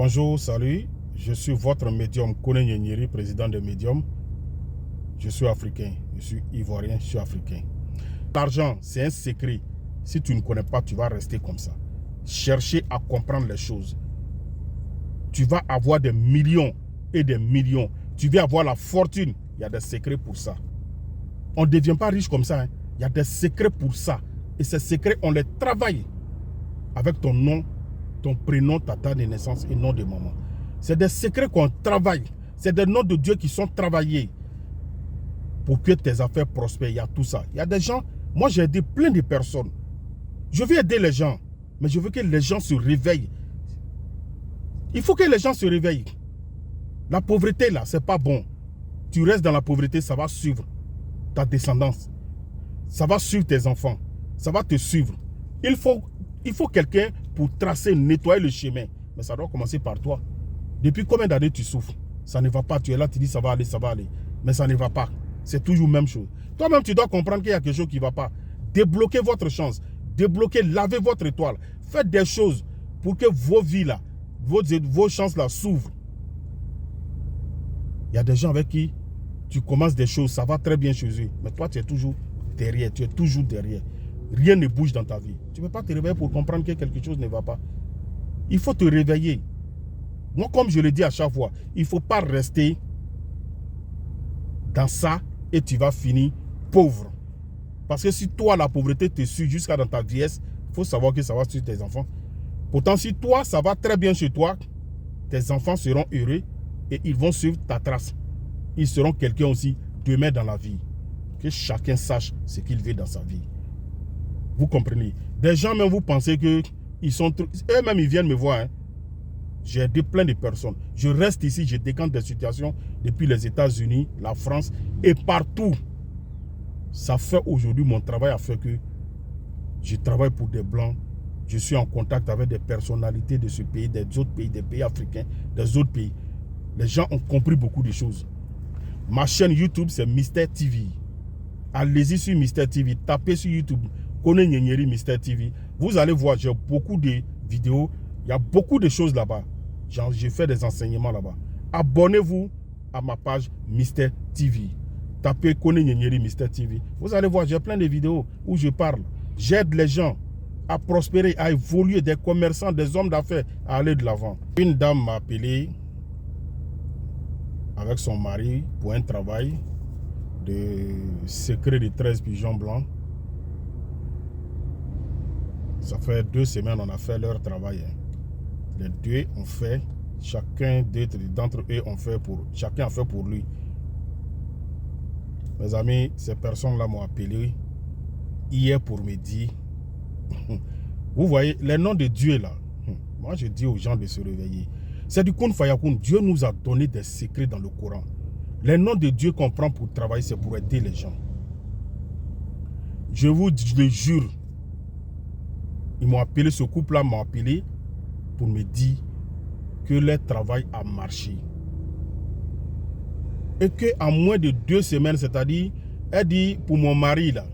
Bonjour, salut. Je suis votre médium Kone Nyenyeri, président de Médium. Je suis africain, je suis ivoirien, je suis africain. L'argent, c'est un secret. Si tu ne connais pas, tu vas rester comme ça. Chercher à comprendre les choses. Tu vas avoir des millions et des millions. Tu vas avoir la fortune. Il y a des secrets pour ça. On ne devient pas riche comme ça. Hein. Il y a des secrets pour ça. Et ces secrets, on les travaille avec ton nom, ton prénom, ta date de naissance et nom de maman. C'est des secrets qu'on travaille. C'est des noms de Dieu qui sont travaillés pour que tes affaires prospèrent. Il y a tout ça. Il y a des gens, moi j'ai aidé plein de personnes. Je veux aider les gens, mais je veux que les gens se réveillent. Il faut que les gens se réveillent. La pauvreté là, c'est pas bon. Tu restes dans la pauvreté, ça va suivre ta descendance. Ça va suivre tes enfants. Ça va te suivre. Il faut quelqu'un pour tracer, nettoyer le chemin. Mais ça doit commencer par toi. Depuis combien d'années tu souffres? Ça ne va pas. Tu es là, tu dis ça va aller, ça va aller. Mais ça ne va pas. C'est toujours la même chose. Toi-même, tu dois comprendre qu'il y a quelque chose qui ne va pas. Débloquez votre chance. Débloquez, lavez votre étoile. Faites des choses pour que vos vies là, vos chances là s'ouvrent. Il y a des gens avec qui tu commences des choses, ça va très bien chez eux. Mais toi, tu es toujours derrière. Tu es toujours derrière. Rien ne bouge dans ta vie. Tu ne peux pas te réveiller pour comprendre que quelque chose ne va pas. Il faut te réveiller. Moi, comme je le dis à chaque fois, il ne faut pas rester dans ça et tu vas finir pauvre. Parce que si toi, la pauvreté te suit jusqu'à dans ta vieillesse, il faut savoir que ça va suivre tes enfants. Pourtant, si toi, ça va très bien chez toi, tes enfants seront heureux et ils vont suivre ta trace. Ils seront quelqu'un aussi demain dans la vie. Que chacun sache ce qu'il veut dans sa vie. Vous comprenez? Des gens, même vous pensez qu'ils sont... Eux-mêmes, ils viennent me voir. Hein. J'ai aidé plein de personnes. Je reste ici, je décante des situations depuis les États-Unis, la France et partout. Ça fait aujourd'hui, mon travail a fait que je travaille pour des Blancs. Je suis en contact avec des personnalités de ce pays, des autres pays, des pays africains, des autres pays. Les gens ont compris beaucoup de choses. Ma chaîne YouTube, c'est Mister TV. Allez-y sur Mister TV. Tapez sur YouTube. Kone Nyenyeri Mister TV. Vous allez voir, j'ai beaucoup de vidéos. Il y a beaucoup de choses là-bas. J'ai fait des enseignements là-bas. Abonnez-vous à ma page Mister TV. Tapez Kone Nyenyeri Mister TV. Vous allez voir, j'ai plein de vidéos où je parle. J'aide les gens à prospérer, à évoluer, des commerçants, des hommes d'affaires, à aller de l'avant. Une dame m'a appelé avec son mari pour un travail de secret de 13 pigeons blancs. Ça fait 2 semaines on a fait leur travail. Hein. Les deux ont fait, chacun d'entre eux ont fait chacun a fait pour lui. Mes amis, ces personnes-là m'ont appelé hier pour me dire, vous voyez, les noms de Dieu là, moi je dis aux gens de se réveiller. C'est du Kun Fayakun. Dieu nous a donné des secrets dans le Coran. Les noms de Dieu qu'on prend pour travailler, c'est pour aider les gens. Je vous le jure, ils m'ont appelé, ce couple-là m'a appelé pour me dire que leur travail a marché. Et qu'en moins de 2 semaines, c'est-à-dire, elle dit pour mon mari là,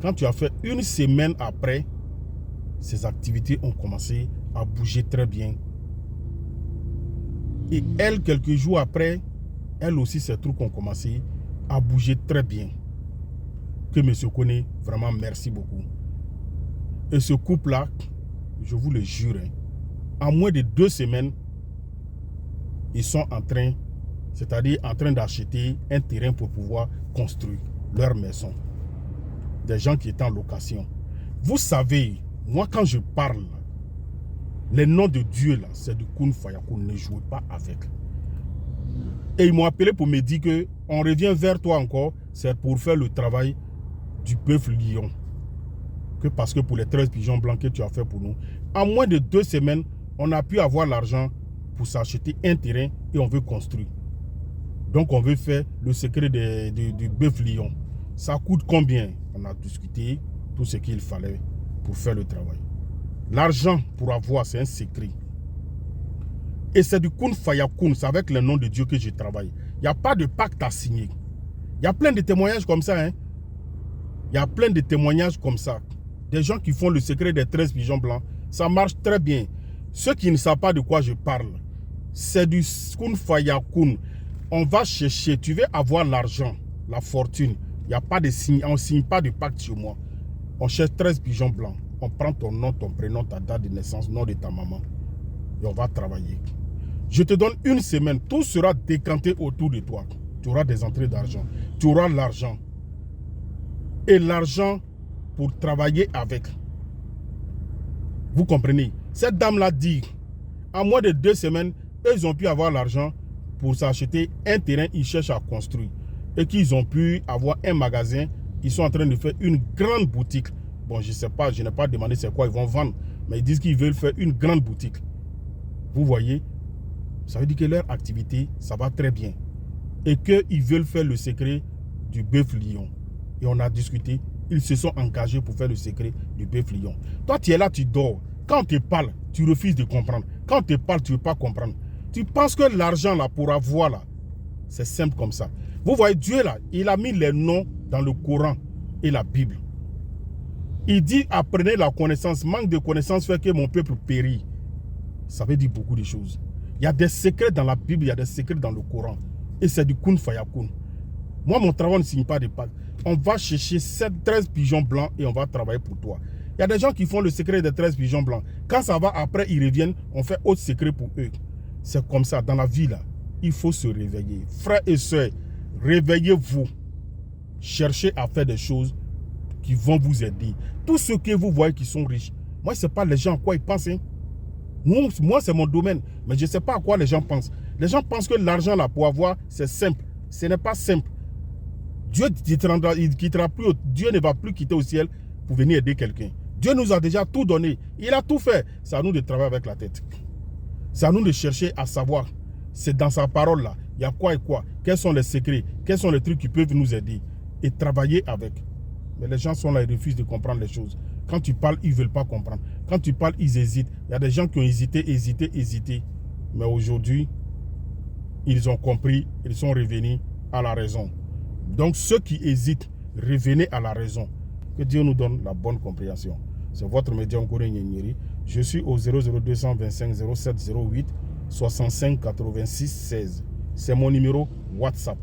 quand tu as fait 1 semaine après, ses activités ont commencé à bouger très bien. Et elle, quelques jours après, elle aussi, ses trucs ont commencé à bouger très bien. Que monsieur Kone, vraiment merci beaucoup. Et ce couple-là, je vous le jure, hein, en moins de 2 semaines, ils sont en train, c'est-à-dire en train d'acheter un terrain pour pouvoir construire leur maison. Des gens qui étaient en location. Vous savez, moi quand je parle, les noms de Dieu là, c'est du Kun Fayakun, ne jouez pas avec. Et ils m'ont appelé pour me dire que on revient vers toi encore, c'est pour faire le travail du bœuf lion. Que parce que pour les 13 pigeons blancs que tu as fait pour nous, en moins de 2 semaines, on a pu avoir l'argent pour s'acheter un terrain et on veut construire. Donc on veut faire le secret du bœuf lion. Ça coûte combien? On a discuté tout ce qu'il fallait pour faire le travail. L'argent pour avoir, c'est un secret. Et c'est du Kun Fayakun, c'est avec le nom de Dieu que je travaille. Il n'y a pas de pacte à signer. Il y a plein de témoignages comme ça. Hein? Il y a plein de témoignages comme ça. Des gens qui font le secret des 13 pigeons blancs. Ça marche très bien. Ceux qui ne savent pas de quoi je parle, c'est du kun faya kun. On va chercher, tu veux avoir l'argent, la fortune. Il n'y a pas de signe, on ne signe pas de pacte chez moi. On cherche 13 pigeons blancs. On prend ton nom, ton prénom, ta date de naissance, nom de ta maman. Et on va travailler. Je te donne une semaine, tout sera décanté autour de toi. Tu auras des entrées d'argent. Tu auras l'argent. Et l'argent pour travailler avec. Vous comprenez? Cette dame-là dit, en moins de 2 semaines, eux, ils ont pu avoir l'argent pour s'acheter un terrain, ils cherchent à construire. Et qu'ils ont pu avoir un magasin, ils sont en train de faire une grande boutique. Bon, je ne sais pas, je n'ai pas demandé c'est quoi ils vont vendre, mais ils disent qu'ils veulent faire une grande boutique. Vous voyez? Ça veut dire que leur activité, ça va très bien. Et qu'ils veulent faire le secret du bœuf lion. Et on a discuté, ils se sont engagés pour faire le secret du bœuf lion. Toi, tu es là, tu dors. Quand on te parle, tu refuses de comprendre. Quand on te parle, tu ne veux pas comprendre. Tu penses que l'argent, là, pour avoir, là, c'est simple comme ça. Vous voyez, Dieu, là, il a mis les noms dans le Coran et la Bible. Il dit, apprenez la connaissance. Manque de connaissance fait que mon peuple périt. Ça veut dire beaucoup de choses. Il y a des secrets dans la Bible, il y a des secrets dans le Coran. Et c'est du kun fayakun. Moi, mon travail ne signe pas de pacte. On va chercher 13 pigeons blancs et on va travailler pour toi. Il y a des gens qui font le secret des 13 pigeons blancs. Quand ça va, après, ils reviennent, on fait autre secret pour eux. C'est comme ça. Dans la vie, là, il faut se réveiller. Frères et sœurs, réveillez-vous. Cherchez à faire des choses qui vont vous aider. Tous ceux que vous voyez qui sont riches, moi, ce n'est pas les gens à quoi ils pensent. Hein. Moi, c'est mon domaine, mais je ne sais pas à quoi les gens pensent. Les gens pensent que l'argent, là, pour avoir, c'est simple. Ce n'est pas simple. Dieu ne va plus quitter au ciel pour venir aider quelqu'un. Dieu nous a déjà tout donné. Il a tout fait. C'est à nous de travailler avec la tête. C'est à nous de chercher à savoir. C'est dans sa parole là. Il y a quoi et quoi. Quels sont les secrets. Quels sont les trucs qui peuvent nous aider. Et travailler avec. Mais les gens sont là, ils refusent de comprendre les choses. Quand tu parles, ils ne veulent pas comprendre. Quand tu parles, ils hésitent. Il y a des gens qui ont hésité. Mais aujourd'hui, ils ont compris. Ils sont revenus à la raison. Donc ceux qui hésitent, revenez à la raison. Que Dieu nous donne la bonne compréhension. C'est votre médium Kone Nyenyeri. Je suis au 00225 0708 65 86 16. C'est mon numéro WhatsApp.